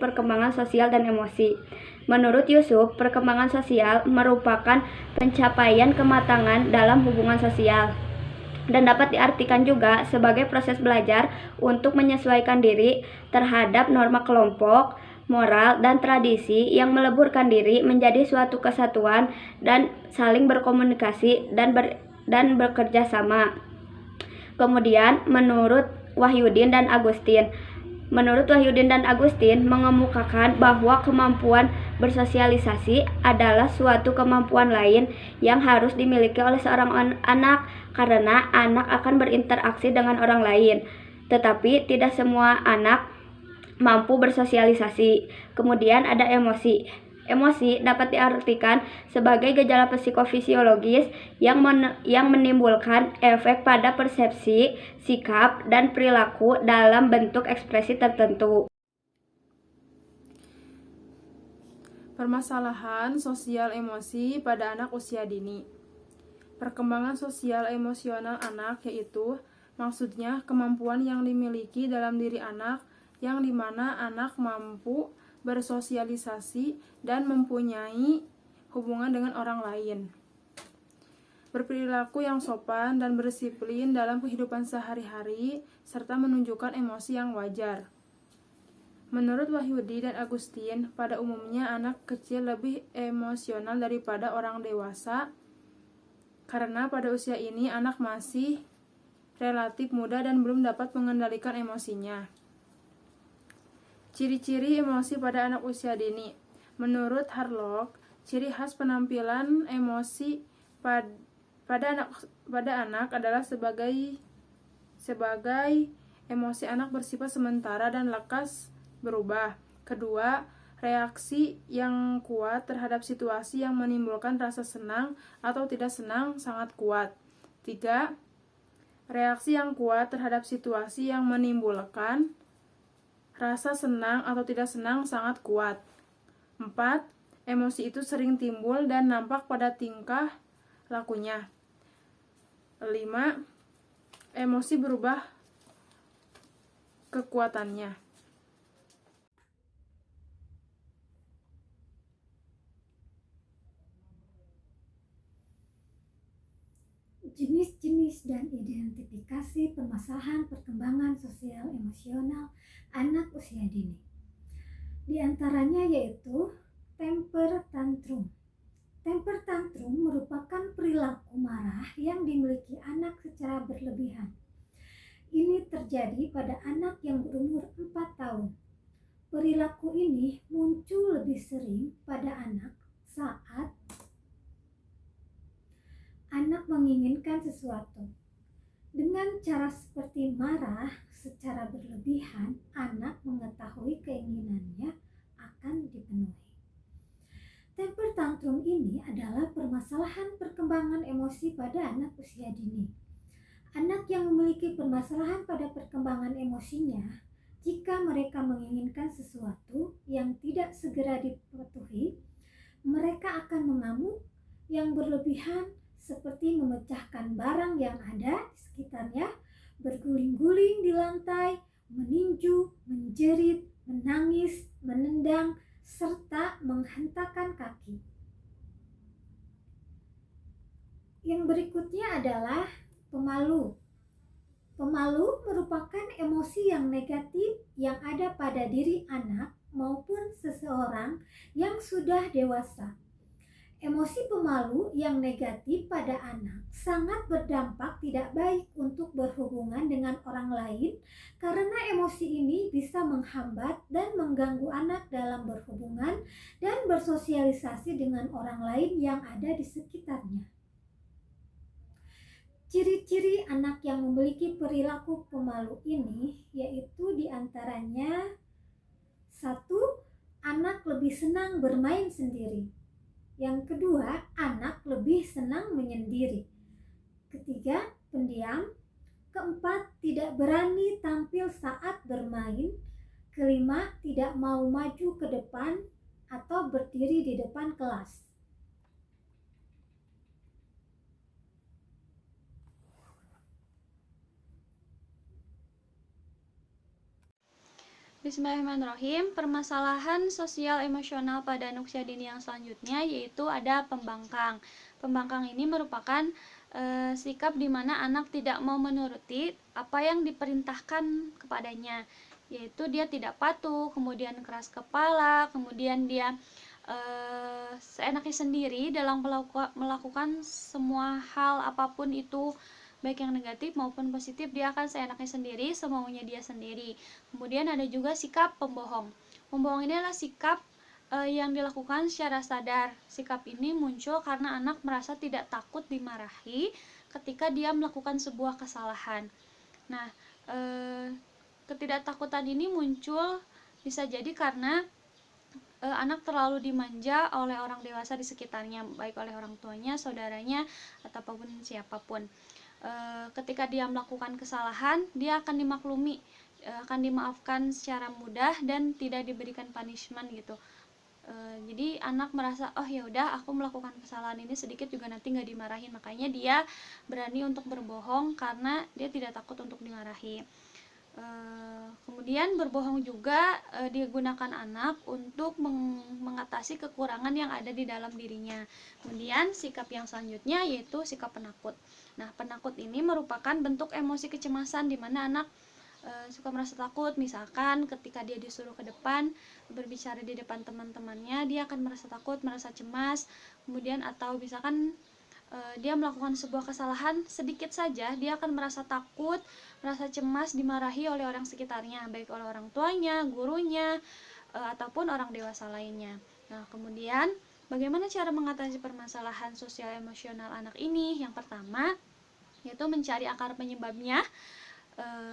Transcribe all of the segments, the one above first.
perkembangan sosial dan emosi. Menurut Yusuf, perkembangan sosial merupakan pencapaian kematangan dalam hubungan sosial dan dapat diartikan juga sebagai proses belajar untuk menyesuaikan diri terhadap norma kelompok, moral, dan tradisi yang meleburkan diri menjadi suatu kesatuan dan saling berkomunikasi dan bekerja sama. Kemudian, menurut Wahyudin dan Agustin mengemukakan bahwa kemampuan bersosialisasi adalah suatu kemampuan lain yang harus dimiliki oleh seorang anak karena anak akan berinteraksi dengan orang lain, tetapi tidak semua anak mampu bersosialisasi. Kemudian ada emosi. Emosi dapat diartikan sebagai gejala psikofisiologis yang menimbulkan efek pada persepsi, sikap, dan perilaku dalam bentuk ekspresi tertentu. Permasalahan sosial emosi pada anak usia dini. Perkembangan sosial emosional anak yaitu maksudnya kemampuan yang dimiliki dalam diri anak yang dimana anak mampu bersosialisasi dan mempunyai hubungan dengan orang lain, berperilaku yang sopan dan berdisiplin dalam kehidupan sehari-hari, serta menunjukkan emosi yang wajar. Menurut Wahyudi dan Agustin, pada umumnya anak kecil lebih emosional daripada orang dewasa karena pada usia ini anak masih relatif muda dan belum dapat mengendalikan emosinya. Ciri-ciri emosi pada anak usia dini. Menurut Harlock, ciri khas penampilan emosi pada anak adalah sebagai emosi anak bersifat sementara dan lekas berubah. Kedua, reaksi yang kuat terhadap situasi yang menimbulkan rasa senang atau tidak senang sangat kuat. 3. Reaksi yang kuat terhadap situasi yang menimbulkan rasa senang atau tidak senang sangat kuat. 4. Emosi itu sering timbul dan nampak pada tingkah lakunya. 5. Emosi berubah kekuatannya. Jenis-jenis dan identifikasi permasalahan perkembangan sosial emosional anak usia dini. Di antaranya yaitu temper tantrum. Temper tantrum merupakan perilaku marah yang dimiliki anak secara berlebihan. Ini terjadi pada anak yang berumur 4 tahun. Perilaku ini muncul lebih sering pada anak saat anak menginginkan sesuatu. Dengan cara seperti marah secara berlebihan, anak mengetahui keinginannya akan dipenuhi. Temper tantrum ini adalah permasalahan perkembangan emosi pada anak usia dini. Anak yang memiliki permasalahan pada perkembangan emosinya, jika mereka menginginkan sesuatu yang tidak segera dipenuhi, mereka akan mengamuk yang berlebihan seperti memecahkan barang yang ada di sekitarnya, berguling-guling di lantai, meninju, menjerit, menangis, menendang, serta menghentakkan kaki. Yang berikutnya adalah pemalu. Pemalu merupakan emosi yang negatif yang ada pada diri anak maupun seseorang yang sudah dewasa. Emosi pemalu yang negatif pada anak sangat berdampak tidak baik untuk berhubungan dengan orang lain karena emosi ini bisa menghambat dan mengganggu anak dalam berhubungan dan bersosialisasi dengan orang lain yang ada di sekitarnya. Ciri-ciri anak yang memiliki perilaku pemalu ini yaitu diantaranya 1. Anak lebih senang bermain sendiri. Yang kedua, anak lebih senang menyendiri. Ketiga, pendiam. Keempat, tidak berani tampil saat bermain. Kelima, tidak mau maju ke depan atau berdiri di depan kelas. Bismillahirrahmanirrahim. Permasalahan sosial emosional pada anak usia dini yang selanjutnya yaitu ada pembangkang. Pembangkang ini merupakan sikap di mana anak tidak mau menuruti apa yang diperintahkan kepadanya, yaitu dia tidak patuh, kemudian keras kepala, kemudian dia seenaknya sendiri dalam melakukan semua hal apapun itu, baik yang negatif maupun positif, dia akan seenaknya sendiri, semaunya dia sendiri. Kemudian ada juga sikap pembohong. Pembohong ini adalah sikap yang dilakukan secara sadar. Sikap ini muncul karena anak merasa tidak takut dimarahi ketika dia melakukan sebuah kesalahan. Nah, ketidaktakutan ini muncul bisa jadi karena anak terlalu dimanja oleh orang dewasa di sekitarnya, baik oleh orang tuanya, saudaranya, ataupun siapapun. Ketika dia melakukan kesalahan, dia akan dimaklumi, akan dimaafkan secara mudah dan tidak diberikan punishment gitu. Jadi anak merasa, oh ya udah, aku melakukan kesalahan ini sedikit juga nanti nggak dimarahin, makanya dia berani untuk berbohong karena dia tidak takut untuk dimarahi. Kemudian berbohong juga digunakan anak untuk mengatasi kekurangan yang ada di dalam dirinya. Kemudian sikap yang selanjutnya yaitu sikap penakut. Nah, penakut ini merupakan bentuk emosi kecemasan di mana anak suka merasa takut. Misalkan ketika dia disuruh ke depan berbicara di depan teman-temannya, dia akan merasa takut, merasa cemas. Kemudian atau misalkan dia melakukan sebuah kesalahan sedikit saja, dia akan merasa takut, merasa cemas, dimarahi oleh orang sekitarnya, baik oleh orang tuanya, gurunya, ataupun orang dewasa lainnya. Nah, kemudian bagaimana cara mengatasi permasalahan sosial emosional anak ini? Yang pertama yaitu mencari akar penyebabnya.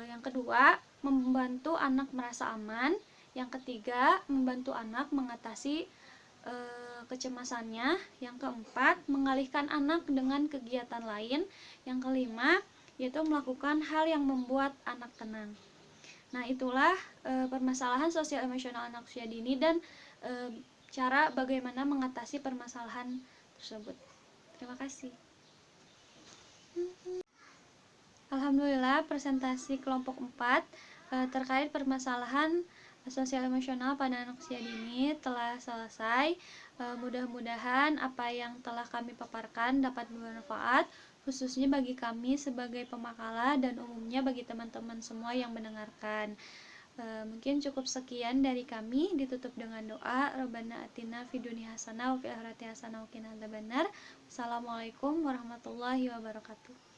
Yang kedua, membantu anak merasa aman. Yang ketiga, membantu anak mengatasi kecemasannya. Yang keempat, mengalihkan anak dengan kegiatan lain. Yang kelima, yaitu melakukan hal yang membuat anak tenang. Nah, itulah permasalahan sosial emosional anak usia dini dan cara bagaimana mengatasi permasalahan tersebut. Terima kasih. Alhamdulillah, presentasi kelompok 4 terkait permasalahan sosial emosional pada anak usia dini telah selesai. Mudah-mudahan apa yang telah kami paparkan dapat bermanfaat, khususnya bagi kami sebagai pemakalah dan umumnya bagi teman-teman semua yang mendengarkan. Mungkin cukup sekian dari kami, ditutup dengan doa. Rabbana atina fid dunya hasanah wa fil akhirati hasanah wa qina adzabannar. Assalamualaikum warahmatullahi wabarakatuh.